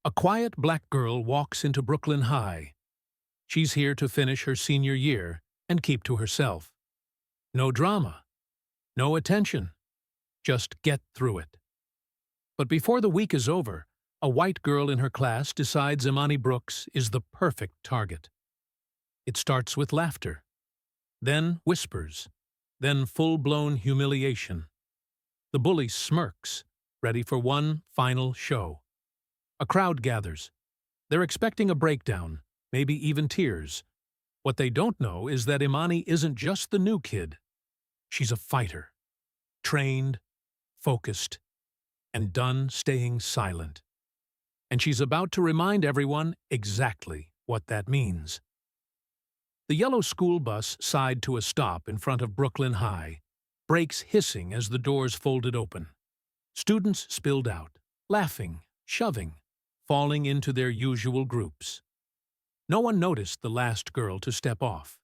A quiet black girl walks into Brooklyn High. She's here to finish her senior year and keep to herself. No drama, no attention, just get through it. But before the week is over, a white girl in her class decides Imani Brooks is the perfect target. It starts with laughter, then whispers, then full-blown humiliation. The bully smirks, ready for one final show. A crowd gathers. They're expecting a breakdown, maybe even tears. What they don't know is that Imani isn't just the new kid. She's a fighter, trained, focused, and done staying silent. And she's about to remind everyone exactly what that means. The yellow school bus sighed to a stop in front of Brooklyn High, brakes hissing as the doors folded open. Students spilled out, laughing, shoving, falling into their usual groups. No one noticed the last girl to step off.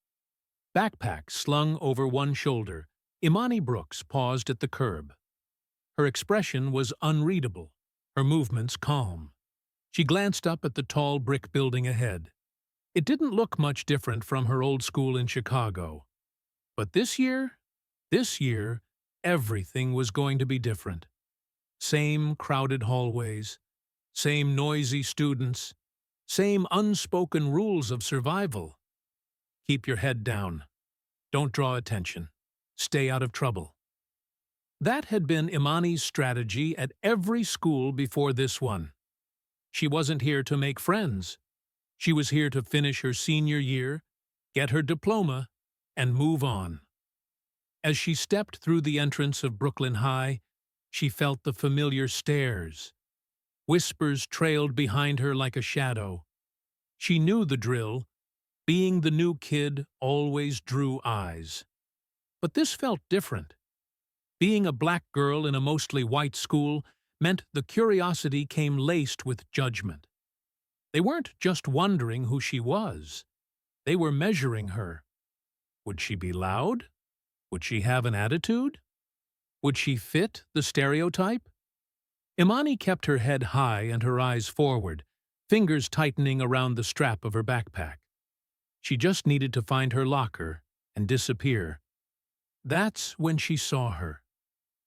Backpack slung over one shoulder, Imani Brooks paused at the curb. Her expression was unreadable, her movements calm. She glanced up at the tall brick building ahead. It didn't look much different from her old school in Chicago. But this year, everything was going to be different. Same crowded hallways, same noisy students, same unspoken rules of survival. Keep your head down. Don't draw attention. Stay out of trouble. That had been Imani's strategy at every school before this one. She wasn't here to make friends. She was here to finish her senior year, get her diploma, and move on. As she stepped through the entrance of Brooklyn High, she felt the familiar stares. Whispers trailed behind her like a shadow. She knew the drill. Being the new kid always drew eyes. But this felt different. Being a black girl in a mostly white school meant the curiosity came laced with judgment. They weren't just wondering who she was. They were measuring her. Would she be loud? Would she have an attitude? Would she fit the stereotype? Imani kept her head high and her eyes forward, fingers tightening around the strap of her backpack. She just needed to find her locker and disappear. That's when she saw her.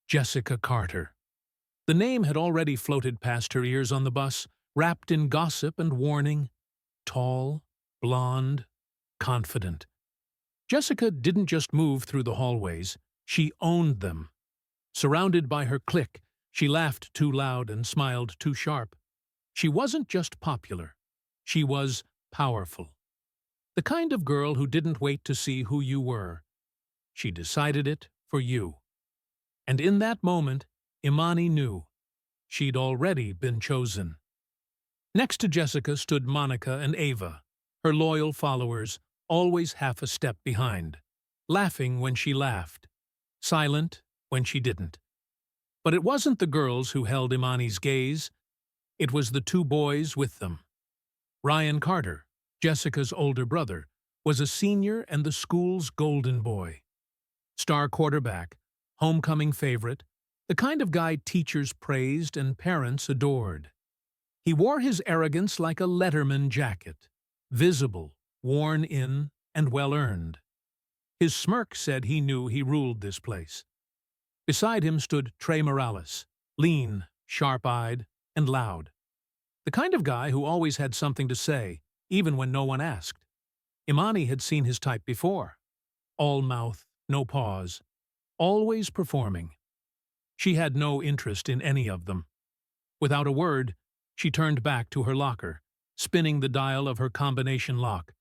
Jessica Carter. The name had already floated past her ears on the bus, wrapped in gossip and warning. Tall, blonde, confident. Jessica didn't just move through the hallways, she owned them. Surrounded by her clique, she laughed too loud and smiled too sharp. She wasn't just popular. She was powerful. The kind of girl who didn't wait to see who you were. She decided it for you. And in that moment, Imani knew. She'd already been chosen. Next to Jessica stood Monica and Ava, her loyal followers, always half a step behind, laughing when she laughed, silent when she didn't. But it wasn't the girls who held Imani's gaze. It was the two boys with them. Ryan Carter, Jessica's older brother, was a senior and the school's golden boy. Star quarterback, homecoming favorite, the kind of guy teachers praised and parents adored. He wore his arrogance like a Letterman jacket, visible, worn in, and well-earned. His smirk said he knew he ruled this place. Beside him stood Trey Morales, lean, sharp-eyed, and loud. The kind of guy who always had something to say, even when no one asked. Imani had seen his type before. All mouth, no pause, always performing. She had no interest in any of them. Without a word, she turned back to her locker, spinning the dial of her combination lock.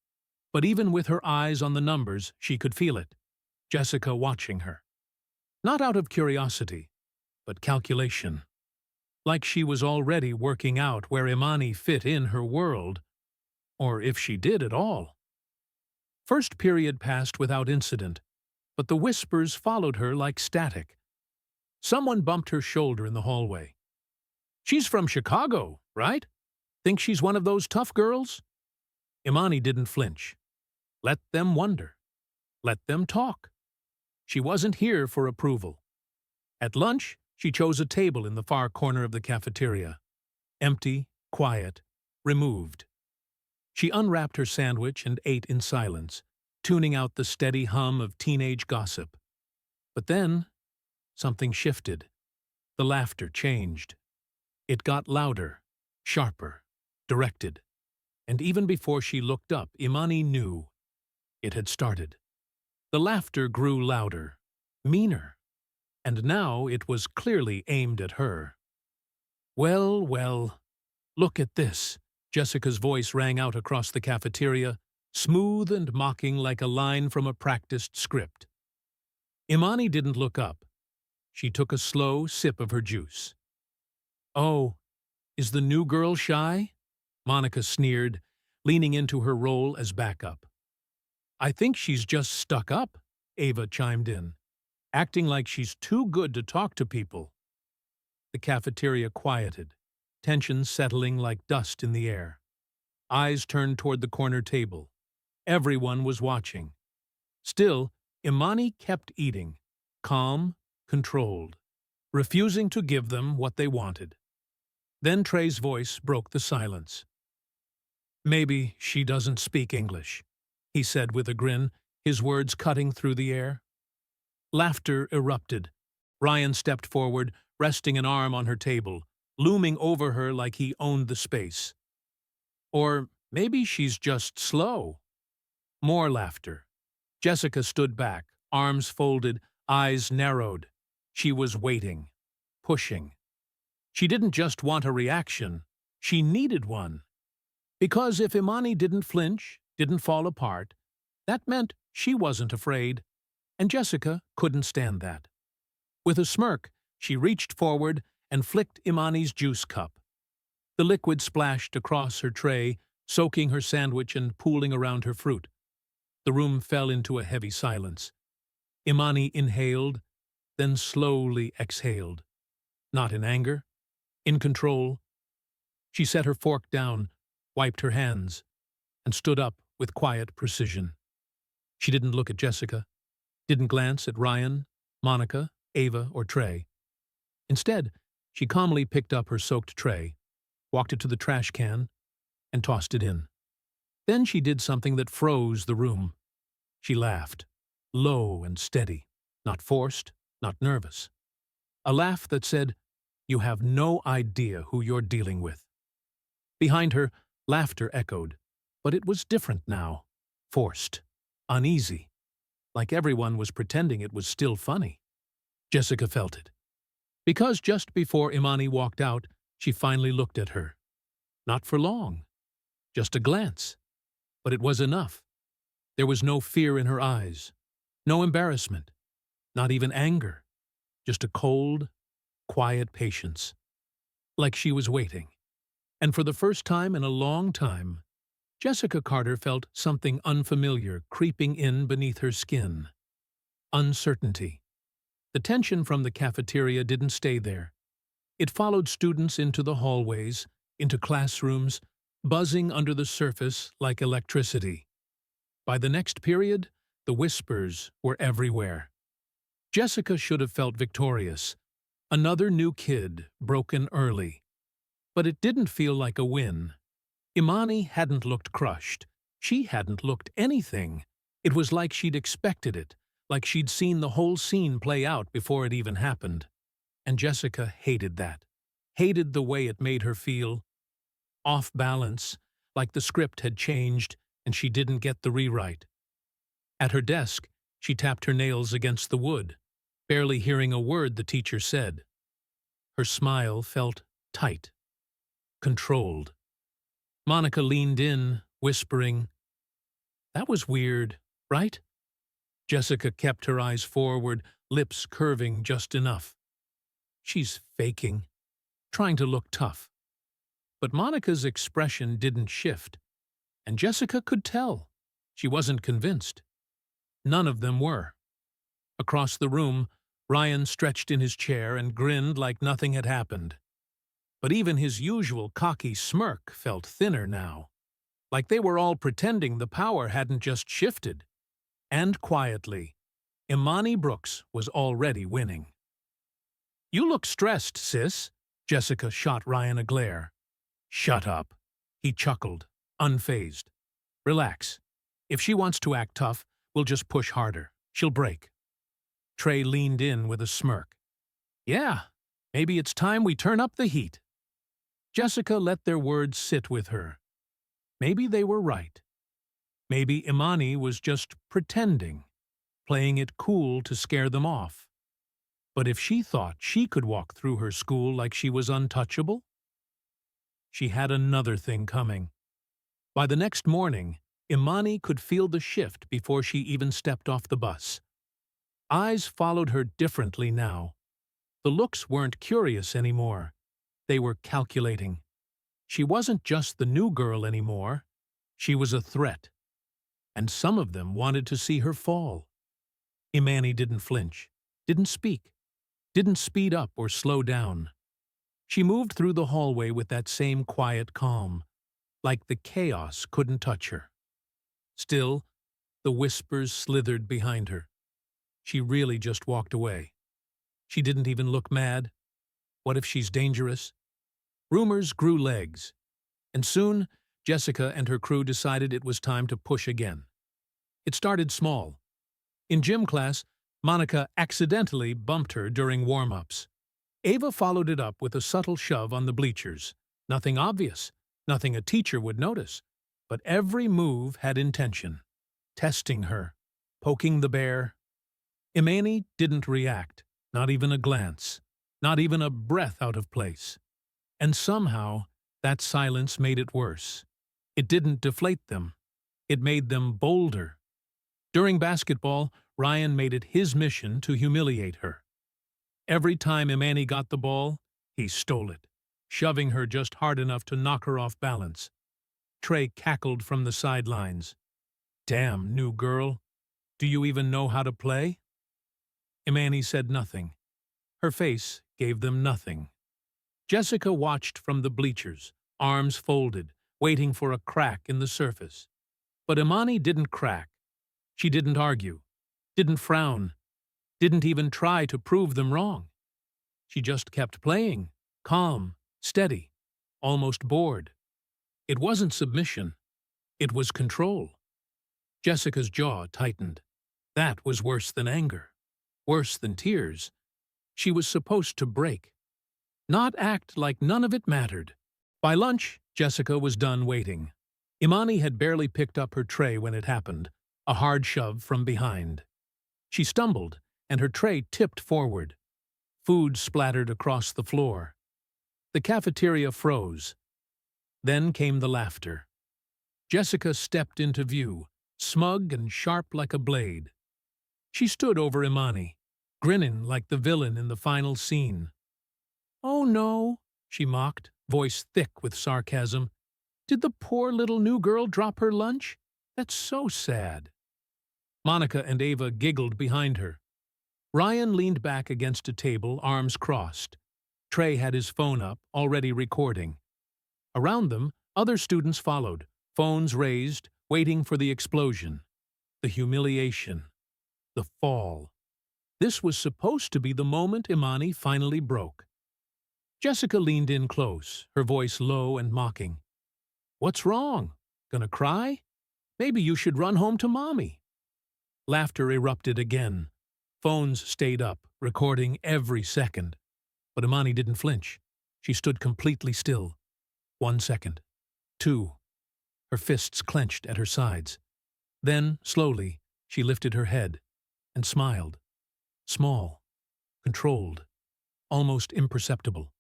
But even with her eyes on the numbers, she could feel it. Jessica watching her. Not out of curiosity, but calculation. Like she was already working out where Imani fit in her world, or if she did at all. First period passed without incident, but the whispers followed her like static. Someone bumped her shoulder in the hallway. "She's from Chicago, right? Think she's one of those tough girls?" Imani didn't flinch. Let them wonder. Let them talk. She wasn't here for approval. At lunch, she chose a table in the far corner of the cafeteria. Empty, quiet, removed. She unwrapped her sandwich and ate in silence, tuning out the steady hum of teenage gossip. But then, something shifted. The laughter changed. It got louder, sharper, directed. And even before she looked up, Imani knew it had started. The laughter grew louder, meaner, and now it was clearly aimed at her. "Well, well, look at this," Jessica's voice rang out across the cafeteria, smooth and mocking like a line from a practiced script. Imani didn't look up. She took a slow sip of her juice. "Oh, is the new girl shy?" Monica sneered, leaning into her role as backup. "I think she's just stuck up," Ava chimed in, acting like she's too good to talk to people. The cafeteria quieted, tension settling like dust in the air. Eyes turned toward the corner table. Everyone was watching. Still, Imani kept eating, calm, controlled, refusing to give them what they wanted. Then Trey's voice broke the silence. "Maybe she doesn't speak English," he said with a grin, his words cutting through the air. Laughter erupted. Ryan stepped forward, resting an arm on her table, looming over her like he owned the space. "Or maybe she's just slow." More laughter. Jessica stood back, arms folded, eyes narrowed. She was waiting, pushing. She didn't just want a reaction, she needed one. Because if Imani didn't flinch, didn't fall apart, that meant she wasn't afraid, and Jessica couldn't stand that. With a smirk, she reached forward and flicked Imani's juice cup. The liquid splashed across her tray, soaking her sandwich and pooling around her fruit. The room fell into a heavy silence. Imani inhaled, then slowly exhaled. Not in anger, in control. She set her fork down, wiped her hands, and stood up with quiet precision. She didn't look at Jessica, didn't glance at Ryan, Monica, Ava, or Trey. Instead, she calmly picked up her soaked tray, walked it to the trash can, and tossed it in. Then she did something that froze the room. She laughed, low and steady, not forced, not nervous. A laugh that said, "You have no idea who you're dealing with." Behind her, laughter echoed, but it was different now, forced, uneasy, like everyone was pretending it was still funny. Jessica felt it. Because just before Imani walked out, she finally looked at her. Not for long, just a glance. But it was enough. There was no fear in her eyes, no embarrassment, not even anger, just a cold, quiet patience. Like she was waiting. And for the first time in a long time, Jessica Carter felt something unfamiliar creeping in beneath her skin. Uncertainty. The tension from the cafeteria didn't stay there. It followed students into the hallways, into classrooms, buzzing under the surface like electricity. By the next period, the whispers were everywhere. Jessica should have felt victorious. Another new kid, broken early. But it didn't feel like a win. Imani hadn't looked crushed. She hadn't looked anything. It was like she'd expected it, like she'd seen the whole scene play out before it even happened. And Jessica hated that. Hated the way it made her feel. Off balance, like the script had changed and she didn't get the rewrite. At her desk, she tapped her nails against the wood, barely hearing a word the teacher said. Her smile felt tight, controlled. Monica leaned in, whispering, "That was weird, right?" Jessica kept her eyes forward, lips curving just enough. She's faking, trying to look tough. But Monica's expression didn't shift, and Jessica could tell. She wasn't convinced. None of them were. Across the room, Ryan stretched in his chair and grinned like nothing had happened. But even his usual cocky smirk felt thinner now, like they were all pretending the power hadn't just shifted. And quietly, Imani Brooks was already winning. "You look stressed, sis," Jessica shot Ryan a glare. "Shut up," He chuckled, unfazed. Relax. If she wants to act tough, we'll just push harder. She'll break. Trey leaned in with a smirk. Yeah, maybe it's time we turn up the heat. Jessica let their words sit with her. Maybe they were right. Maybe Imani was just pretending, playing it cool to scare them off. But if she thought she could walk through her school like she was untouchable, she had another thing coming. By the next morning, Imani could feel the shift before she even stepped off the bus. Eyes followed her differently now. The looks weren't curious anymore. They were calculating. She wasn't just the new girl anymore. She was a threat. And some of them wanted to see her fall. Imani didn't flinch, didn't speak, didn't speed up or slow down. She moved through the hallway with that same quiet calm, like the chaos couldn't touch her. Still, the whispers slithered behind her. She really just walked away. She didn't even look mad. What if she's dangerous? Rumors grew legs, and soon Jessica and her crew decided it was time to push again. It started small. In gym class, Monica accidentally bumped her during warm-ups. Ava followed it up with a subtle shove on the bleachers. Nothing obvious, nothing a teacher would notice. But every move had intention. Testing her, poking the bear. Imani didn't react, not even a glance, not even a breath out of place. And somehow, that silence made it worse. It didn't deflate them. It made them bolder. During basketball, Ryan made it his mission to humiliate her. Every time Imani got the ball, he stole it, shoving her just hard enough to knock her off balance. Trey cackled from the sidelines. Damn, new girl. Do you even know how to play? Imani said nothing. Her face gave them nothing. Jessica watched from the bleachers, arms folded, waiting for a crack in the surface. But Imani didn't crack. She didn't argue, didn't frown, didn't even try to prove them wrong. She just kept playing, calm, steady, almost bored. It wasn't submission. It was control. Jessica's jaw tightened. That was worse than anger, worse than tears. She was supposed to break, not act like none of it mattered. By lunch, Jessica was done waiting. Imani had barely picked up her tray when it happened, a hard shove from behind. She stumbled, and her tray tipped forward. Food splattered across the floor. The cafeteria froze. Then came the laughter. Jessica stepped into view, smug and sharp like a blade. She stood over Imani, grinning like the villain in the final scene. "Oh no," she mocked, voice thick with sarcasm. "Did the poor little new girl drop her lunch? That's so sad." Monica and Ava giggled behind her. Ryan leaned back against a table, arms crossed. Trey had his phone up, already recording. Around them, other students followed, phones raised, waiting for the explosion. The humiliation. The fall. This was supposed to be the moment Imani finally broke. Jessica leaned in close, her voice low and mocking. "What's wrong? Gonna cry? Maybe you should run home to Mommy." Laughter erupted again. Phones stayed up, recording every second. But Imani didn't flinch. She stood completely still. 1 second. 2. Her fists clenched at her sides. Then, slowly, she lifted her head and smiled. Small, controlled, almost imperceptible.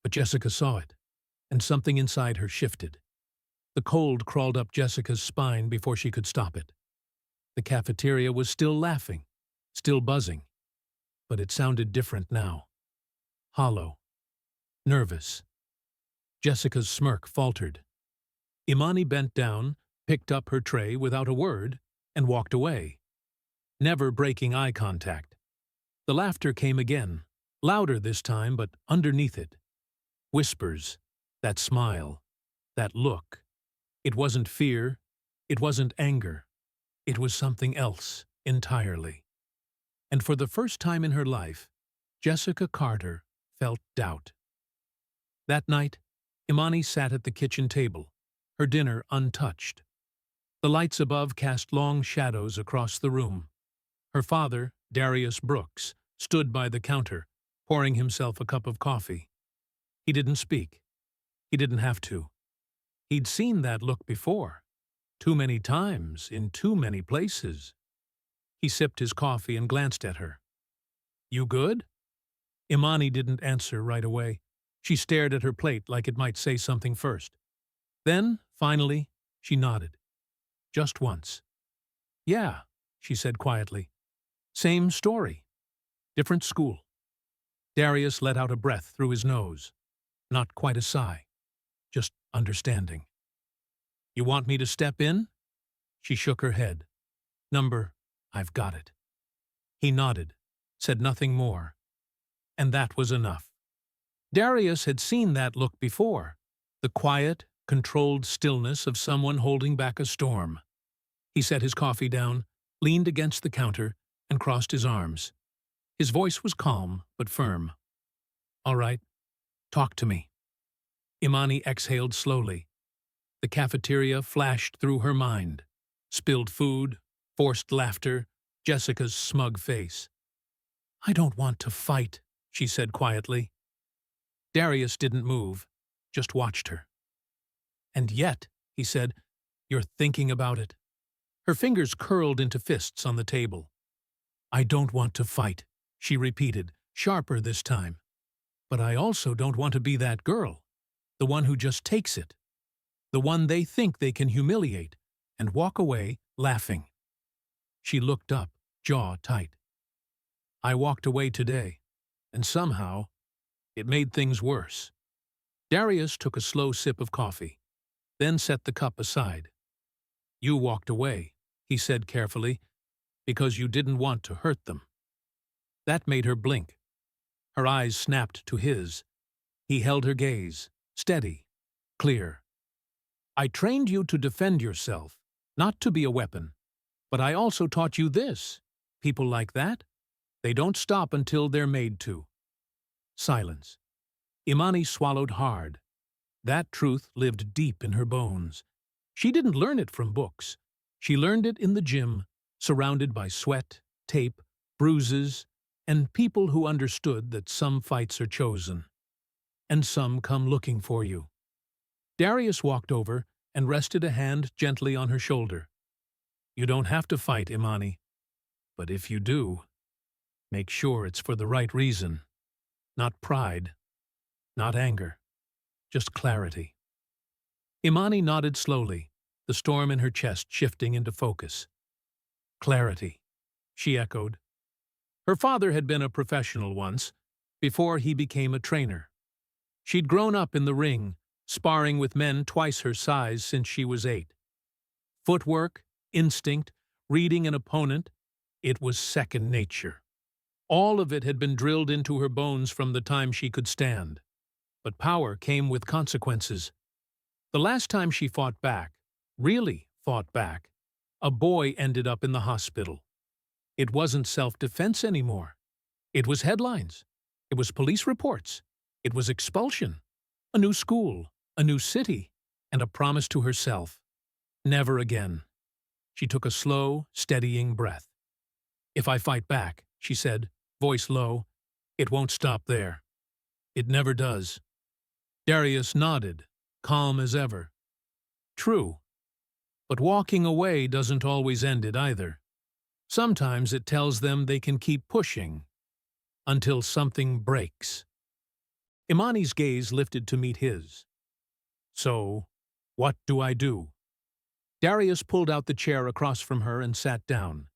But Jessica saw it, and something inside her shifted. The cold crawled up Jessica's spine before she could stop it. The cafeteria was still laughing, still buzzing, but it sounded different now. Hollow, nervous. Jessica's smirk faltered. Imani bent down, picked up her tray without a word, and walked away, never breaking eye contact. The laughter came again, louder this time, but underneath it. Whispers, that smile, that look. It wasn't fear, it wasn't anger. It was something else entirely. And for the first time in her life, Jessica Carter felt doubt. That night, Imani sat at the kitchen table, her dinner untouched. The lights above cast long shadows across the room. Her father, Darius Brooks, stood by the counter, pouring himself a cup of coffee. He didn't speak. He didn't have to. He'd seen that look before. Too many times, in too many places. He sipped his coffee and glanced at her. "You good?" Imani didn't answer right away. She stared at her plate like it might say something first. Then, finally, she nodded. Just once. "Yeah," she said quietly. "Same story. Different school." Darius let out a breath through his nose. Not quite a sigh. Just understanding. "You want me to step in?" She shook her head. I've got it." He nodded, said nothing more. And that was enough. Darius had seen that look before. The quiet, controlled stillness of someone holding back a storm. He set his coffee down, leaned against the counter, and crossed his arms. His voice was calm but firm. "All right, talk to me." Imani exhaled slowly. The cafeteria flashed through her mind. Spilled food, forced laughter, Jessica's smug face. "I don't want to fight," she said quietly. Darius didn't move, just watched her. "And yet," he said, "you're thinking about it." Her fingers curled into fists on the table. "I don't want to fight," she repeated, sharper this time. "But I also don't want to be that girl, the one who just takes it, the one they think they can humiliate and walk away laughing." She looked up, jaw tight. "I walked away today, and somehow it made things worse." Darius took a slow sip of coffee, then set the cup aside. "You walked away," he said carefully, "because you didn't want to hurt them." That made her blink. Her eyes snapped to his. He held her gaze, steady, clear. "I trained you to defend yourself, not to be a weapon. But I also taught you this. People like that, they don't stop until they're made to." Silence. Imani swallowed hard. That truth lived deep in her bones. She didn't learn it from books. She learned it in the gym, surrounded by sweat, tape, bruises, and people who understood that some fights are chosen, and some come looking for you. Darius walked over and rested a hand gently on her shoulder. "You don't have to fight, Imani. But if you do, make sure it's for the right reason. Not pride, not anger, just clarity." Imani nodded slowly, the storm in her chest shifting into focus. "Clarity," she echoed. Her father had been a professional once, before he became a trainer. She'd grown up in the ring, sparring with men twice her size since she was 8. Footwork, instinct, reading an opponent, it was second nature. All of it had been drilled into her bones from the time she could stand. But power came with consequences. The last time she fought back, really fought back, a boy ended up in the hospital. It wasn't self-defense anymore. It was headlines. It was police reports. It was expulsion. A new school, a new city, and a promise to herself. Never again. She took a slow, steadying breath. "If I fight back," she said, voice low, "it won't stop there. It never does." Darius nodded, calm as ever. True. But walking away doesn't always end it either. Sometimes it tells them they can keep pushing until something breaks. Imani's gaze lifted to meet his. "So, what do I do?" Darius pulled out the chair across from her and sat down.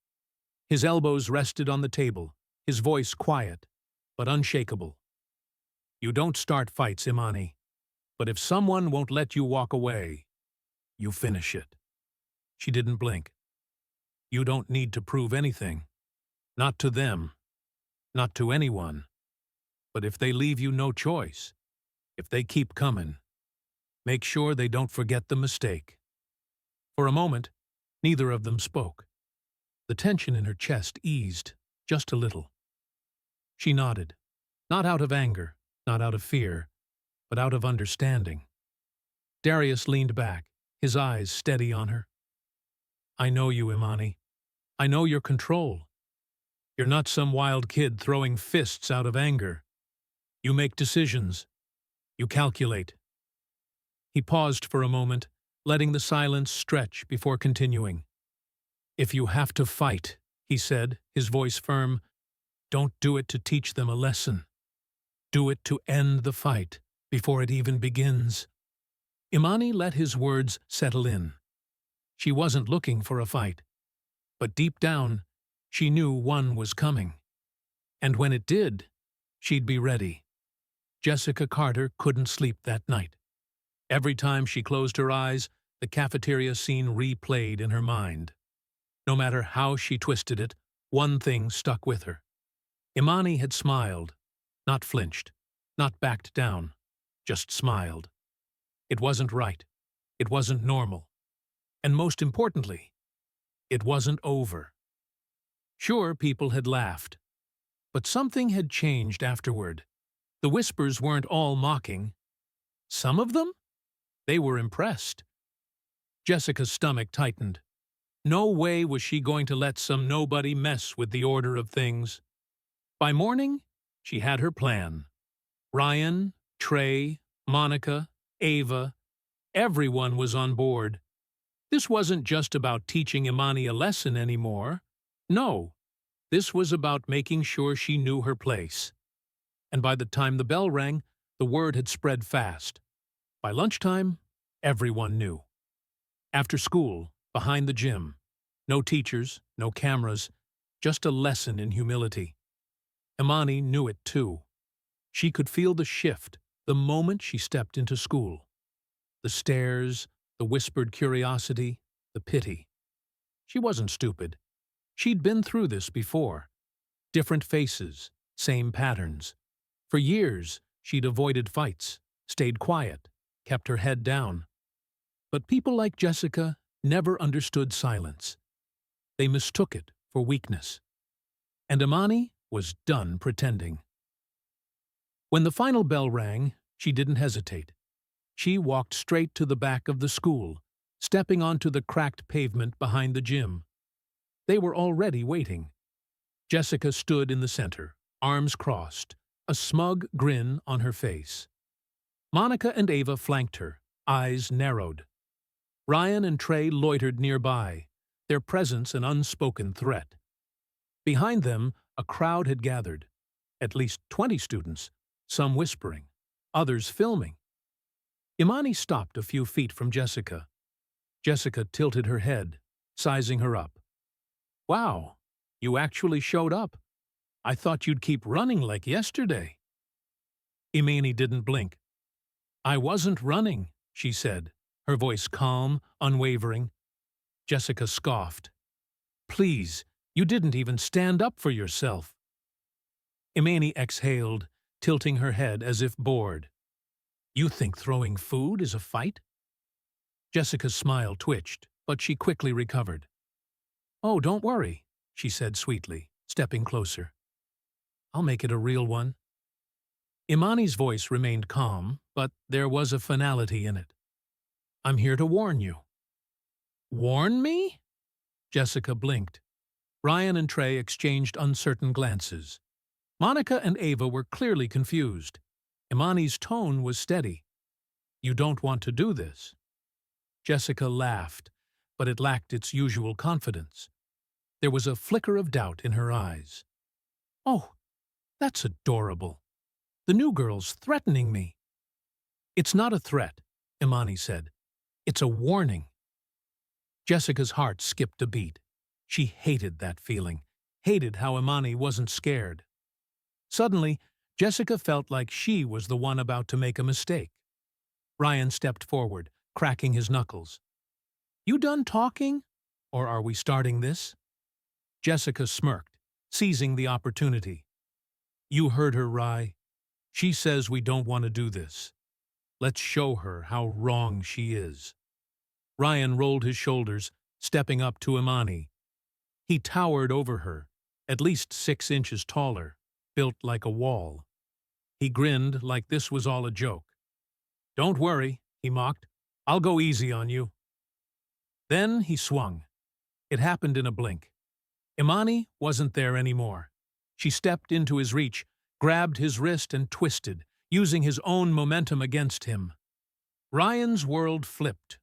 His elbows rested on the table, his voice quiet, but unshakable. "You don't start fights, Imani. But if someone won't let you walk away, you finish it." She didn't blink. "You don't need to prove anything. Not to them. Not to anyone. But if they leave you no choice, if they keep coming, make sure they don't forget the mistake." For a moment, neither of them spoke. The tension in her chest eased, just a little. She nodded, not out of anger, not out of fear, but out of understanding. Darius leaned back, his eyes steady on her. I know you, Imani. I know your control. You're not some wild kid throwing fists out of anger. You make decisions. You calculate. He paused for a moment, letting the silence stretch before continuing. If you have to fight, he said, his voice firm, don't do it to teach them a lesson. Do it to end the fight before it even begins. Imani let his words settle in. She wasn't looking for a fight, but deep down, she knew one was coming. And when it did, she'd be ready. Jessica Carter couldn't sleep that night. Every time she closed her eyes, the cafeteria scene replayed in her mind. No matter how she twisted it, one thing stuck with her. Imani had smiled, not flinched, not backed down, just smiled. It wasn't right. It wasn't normal. And most importantly, it wasn't over. Sure, people had laughed, but something had changed afterward. The whispers weren't all mocking. Some of them? They were impressed. Jessica's stomach tightened. No way was she going to let some nobody mess with the order of things. By morning, she had her plan. Ryan, Trey, Monica, Ava, everyone was on board. This wasn't just about teaching Imani a lesson anymore. No, this was about making sure she knew her place. And by the time the bell rang, the word had spread fast. By lunchtime, everyone knew. After school, behind the gym, no teachers, no cameras, just a lesson in humility. Imani knew it too. She could feel the shift the moment she stepped into school. The stares, the whispered curiosity, the pity. She wasn't stupid. She'd been through this before. Different faces, same patterns. For years, she'd avoided fights, stayed quiet, kept her head down. But people like Jessica never understood silence. They mistook it for weakness. And Imani was done pretending. When the final bell rang, she didn't hesitate. She walked straight to the back of the school, stepping onto the cracked pavement behind the gym. They were already waiting. Jessica stood in the center, arms crossed, a smug grin on her face. Monica and Ava flanked her, eyes narrowed. Ryan and Trey loitered nearby, their presence an unspoken threat. Behind them, a crowd had gathered, at least 20 students, some whispering, others filming. Imani stopped a few feet from Jessica. Jessica tilted her head, sizing her up. Wow, you actually showed up. I thought you'd keep running like yesterday. Imani didn't blink. I wasn't running, she said, her voice calm, unwavering. Jessica scoffed. Please, you didn't even stand up for yourself. Imani exhaled, tilting her head as if bored. You think throwing food is a fight? Jessica's smile twitched, but she quickly recovered. Oh, don't worry, she said sweetly, stepping closer. I'll make it a real one. Imani's voice remained calm, but there was a finality in it. I'm here to warn you. Warn me? Jessica blinked. Ryan and Trey exchanged uncertain glances. Monica and Ava were clearly confused. Imani's tone was steady. You don't want to do this. Jessica laughed, but it lacked its usual confidence. There was a flicker of doubt in her eyes. Oh, that's adorable. The new girl's threatening me. It's not a threat, Imani said. It's a warning. Jessica's heart skipped a beat. She hated that feeling, hated how Imani wasn't scared. Suddenly, Jessica felt like she was the one about to make a mistake. Ryan stepped forward, cracking his knuckles. You done talking? Or are we starting this? Jessica smirked, seizing the opportunity. You heard her, Rye. She says we don't want to do this. Let's show her how wrong she is. Ryan rolled his shoulders, stepping up to Imani. He towered over her, at least 6 inches taller, built like a wall. He grinned like this was all a joke. Don't worry, he mocked. I'll go easy on you. Then he swung. It happened in a blink. Imani wasn't there anymore. She stepped into his reach, grabbed his wrist and twisted, using his own momentum against him. Ryan's world flipped.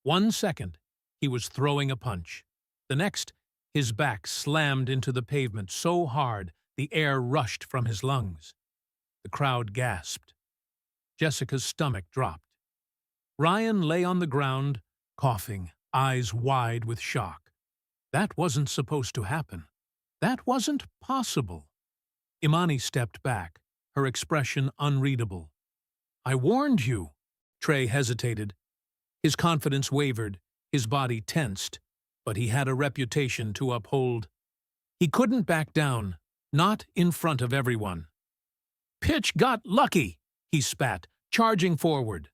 1 second, he was throwing a punch. The next, his back slammed into the pavement so hard the air rushed from his lungs. The crowd gasped. Jessica's stomach dropped. Ryan lay on the ground, coughing, eyes wide with shock. That wasn't supposed to happen. That wasn't possible. Imani stepped back, her expression unreadable. "I warned you." Trey hesitated. His confidence wavered, his body tensed, but he had a reputation to uphold. He couldn't back down, not in front of everyone. "Pitch got lucky," he spat, charging forward.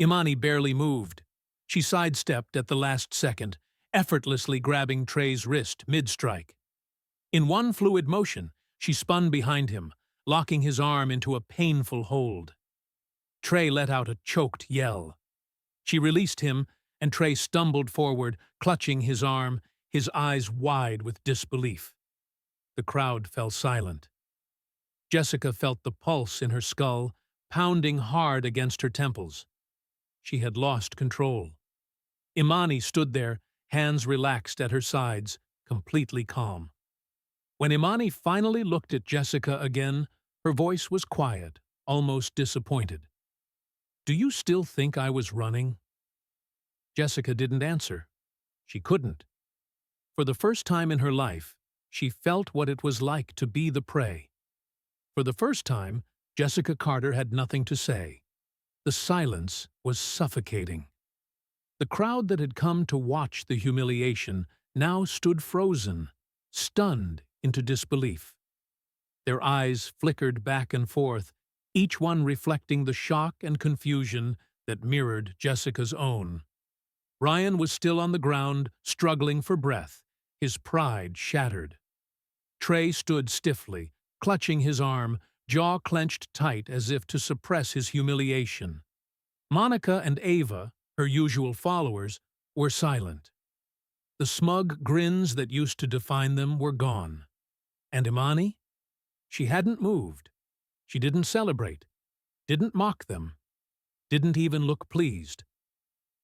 Imani barely moved. She sidestepped at the last second, effortlessly grabbing Trey's wrist mid-strike. In one fluid motion, she spun behind him, locking his arm into a painful hold. Trey let out a choked yell. She released him, and Trey stumbled forward, clutching his arm, his eyes wide with disbelief. The crowd fell silent. Jessica felt the pulse in her skull, pounding hard against her temples. She had lost control. Imani stood there, hands relaxed at her sides, completely calm. When Imani finally looked at Jessica again, her voice was quiet, almost disappointed. "Do you still think I was running?" Jessica didn't answer. She couldn't. For the first time in her life, she felt what it was like to be the prey. For the first time, Jessica Carter had nothing to say. The silence was suffocating. The crowd that had come to watch the humiliation now stood frozen, stunned into disbelief. Their eyes flickered back and forth, each one reflecting the shock and confusion that mirrored Jessica's own. Ryan was still on the ground, struggling for breath, his pride shattered. Trey stood stiffly, clutching his arm, jaw clenched tight as if to suppress his humiliation. Monica and Ava, her usual followers, were silent. The smug grins that used to define them were gone. And Imani? She hadn't moved. She didn't celebrate, didn't mock them, didn't even look pleased.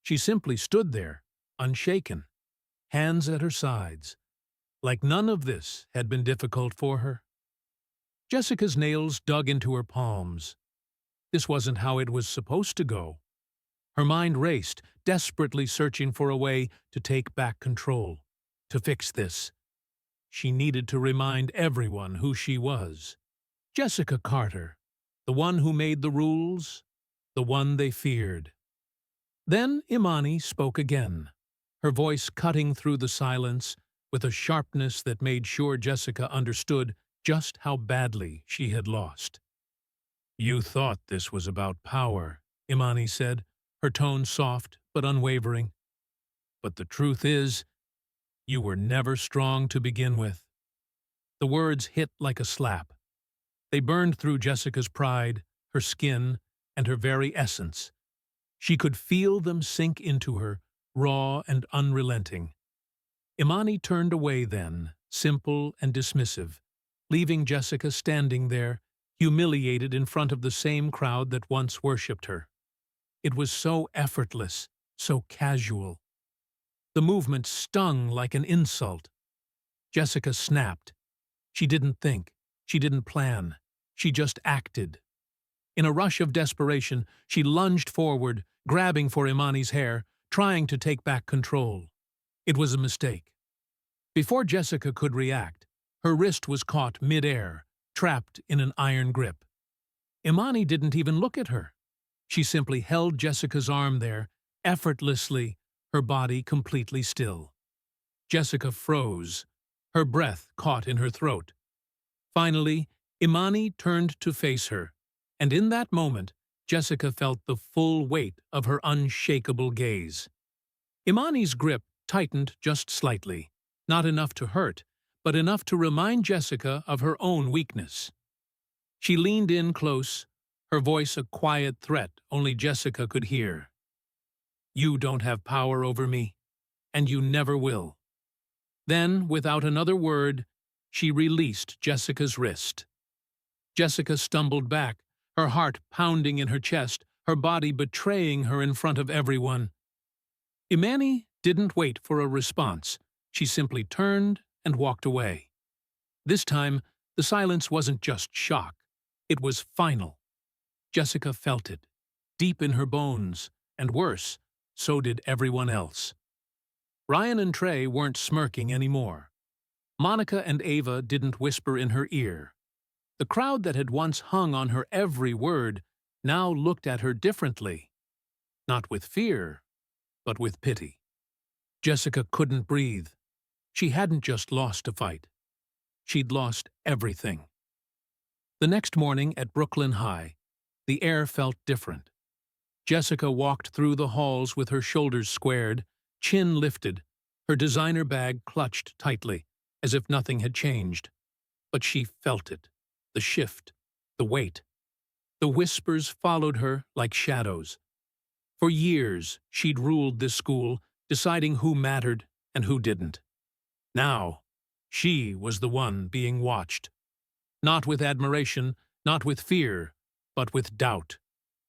She simply stood there, unshaken, hands at her sides, like none of this had been difficult for her. Jessica's nails dug into her palms. This wasn't how it was supposed to go. Her mind raced, desperately searching for a way to take back control, to fix this. She needed to remind everyone who she was. Jessica Carter, the one who made the rules, the one they feared. Then Imani spoke again, her voice cutting through the silence with a sharpness that made sure Jessica understood just how badly she had lost. "You thought this was about power," Imani said, her tone soft but unwavering. "But the truth is, you were never strong to begin with." The words hit like a slap. They burned through Jessica's pride, her skin, and her very essence. She could feel them sink into her, raw and unrelenting. Imani turned away then, simple and dismissive, leaving Jessica standing there, humiliated in front of the same crowd that once worshipped her. It was so effortless, so casual. The movement stung like an insult. Jessica snapped. She didn't think. She didn't plan. She just acted. In a rush of desperation, she lunged forward, grabbing for Imani's hair, trying to take back control. It was a mistake. Before Jessica could react, her wrist was caught mid-air, trapped in an iron grip. Imani didn't even look at her. She simply held Jessica's arm there, effortlessly, her body completely still. Jessica froze, her breath caught in her throat. Finally, Imani turned to face her, and in that moment, Jessica felt the full weight of her unshakable gaze. Imani's grip tightened just slightly, not enough to hurt, but enough to remind Jessica of her own weakness. She leaned in close, her voice a quiet threat only Jessica could hear. "You don't have power over me, and you never will." Then, without another word, she released Jessica's wrist. Jessica stumbled back, her heart pounding in her chest, her body betraying her in front of everyone. Imani didn't wait for a response. She simply turned and walked away. This time, the silence wasn't just shock. It was final. Jessica felt it, deep in her bones, and worse, so did everyone else. Ryan and Trey weren't smirking anymore. Monica and Ava didn't whisper in her ear. The crowd that had once hung on her every word now looked at her differently. Not with fear, but with pity. Jessica couldn't breathe. She hadn't just lost a fight. She'd lost everything. The next morning at Brooklyn High, the air felt different. Jessica walked through the halls with her shoulders squared, chin lifted, her designer bag clutched tightly, as if nothing had changed. But she felt it, the shift, the weight. The whispers followed her like shadows. For years, she'd ruled this school, deciding who mattered and who didn't. Now, she was the one being watched. Not with admiration, not with fear, but with doubt,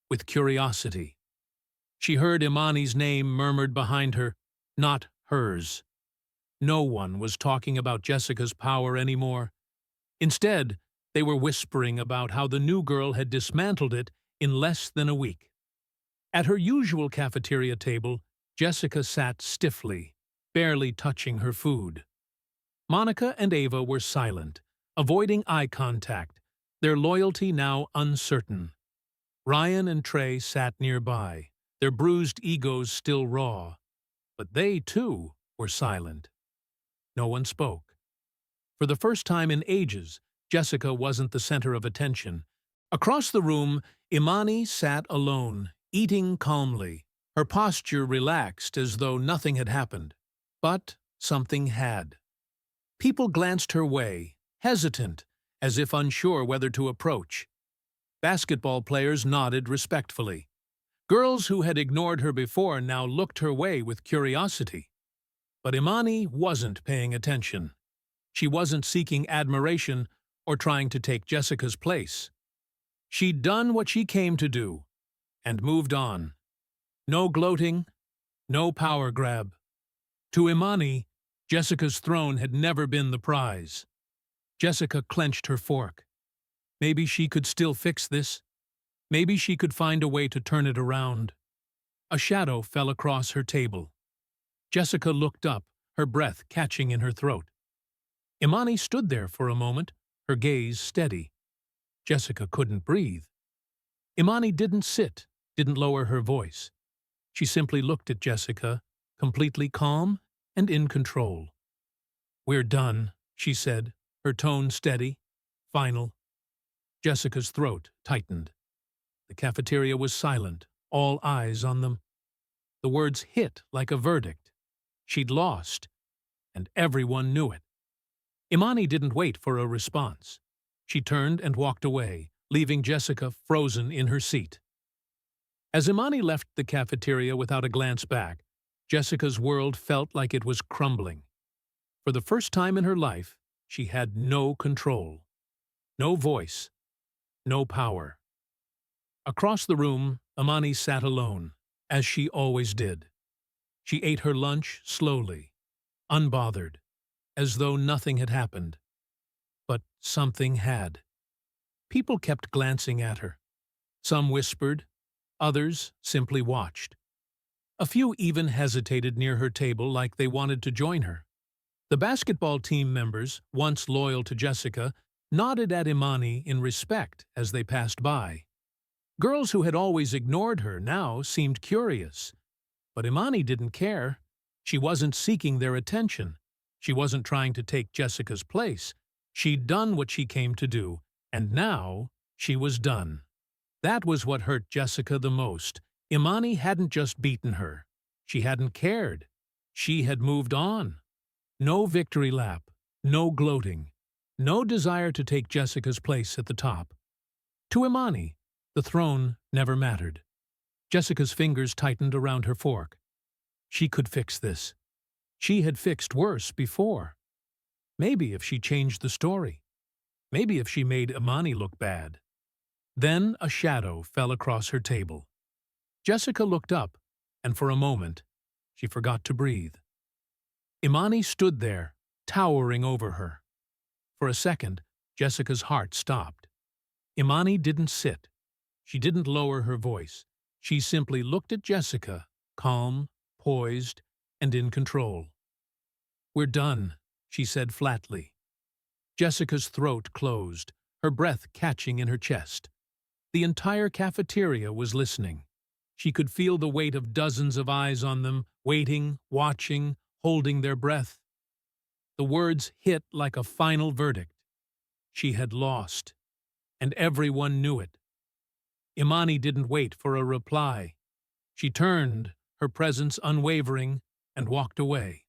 with curiosity. She heard Imani's name murmured behind her, not hers. No one was talking about Jessica's power anymore. Instead, they were whispering about how the new girl had dismantled it in less than a week. At her usual cafeteria table, Jessica sat stiffly, barely touching her food. Monica and Ava were silent, avoiding eye contact, their loyalty now uncertain. Ryan and Trey sat nearby, their bruised egos still raw. But they, too, were silent. No one spoke. For the first time in ages, Jessica wasn't the center of attention. Across the room, Imani sat alone, eating calmly, her posture relaxed as though nothing had happened. But something had. People glanced her way, hesitant, as if unsure whether to approach. Basketball players nodded respectfully. Girls who had ignored her before now looked her way with curiosity. But Imani wasn't paying attention. She wasn't seeking admiration or trying to take Jessica's place. She'd done what she came to do, and moved on. No gloating, no power grab. To Imani, Jessica's throne had never been the prize. Jessica clenched her fork. Maybe she could still fix this. Maybe she could find a way to turn it around. A shadow fell across her table. Jessica looked up, her breath catching in her throat. Imani stood there for a moment, her gaze steady. Jessica couldn't breathe. Imani didn't sit, didn't lower her voice. She simply looked at Jessica, completely calm and in control. "We're done," she said, her tone steady, final. Jessica's throat tightened. The cafeteria was silent, all eyes on them. The words hit like a verdict. She'd lost, and everyone knew it. Imani didn't wait for a response. She turned and walked away, leaving Jessica frozen in her seat. As Imani left the cafeteria without a glance back, Jessica's world felt like it was crumbling. For the first time in her life, she had no control, no voice, no power. Across the room, Imani sat alone, as she always did. She ate her lunch slowly, unbothered, as though nothing had happened. But something had. People kept glancing at her. Some whispered, others simply watched. A few even hesitated near her table like they wanted to join her. The basketball team members, once loyal to Jessica, nodded at Imani in respect as they passed by. Girls who had always ignored her now seemed curious. But Imani didn't care. She wasn't seeking their attention. She wasn't trying to take Jessica's place. She'd done what she came to do, and now she was done. That was what hurt Jessica the most. Imani hadn't just beaten her. She hadn't cared. She had moved on. No victory lap, no gloating, no desire to take Jessica's place at the top. To Imani, the throne never mattered. Jessica's fingers tightened around her fork. She could fix this. She had fixed worse before. Maybe if she changed the story. Maybe if she made Imani look bad. Then a shadow fell across her table. Jessica looked up, and for a moment, she forgot to breathe. Imani stood there, towering over her. For a second, Jessica's heart stopped. Imani didn't sit. She didn't lower her voice. She simply looked at Jessica, calm, poised, and in control. "We're done," she said flatly. Jessica's throat closed, her breath catching in her chest. The entire cafeteria was listening. She could feel the weight of dozens of eyes on them, waiting, watching, holding their breath. The words hit like a final verdict. She had lost, and everyone knew it. Imani didn't wait for a reply. She turned, her presence unwavering, and walked away.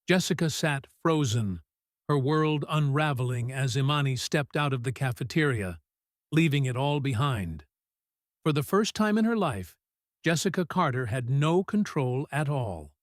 Jessica sat frozen, her world unraveling as Imani stepped out of the cafeteria, leaving it all behind. For the first time in her life, Jessica Carter had no control at all.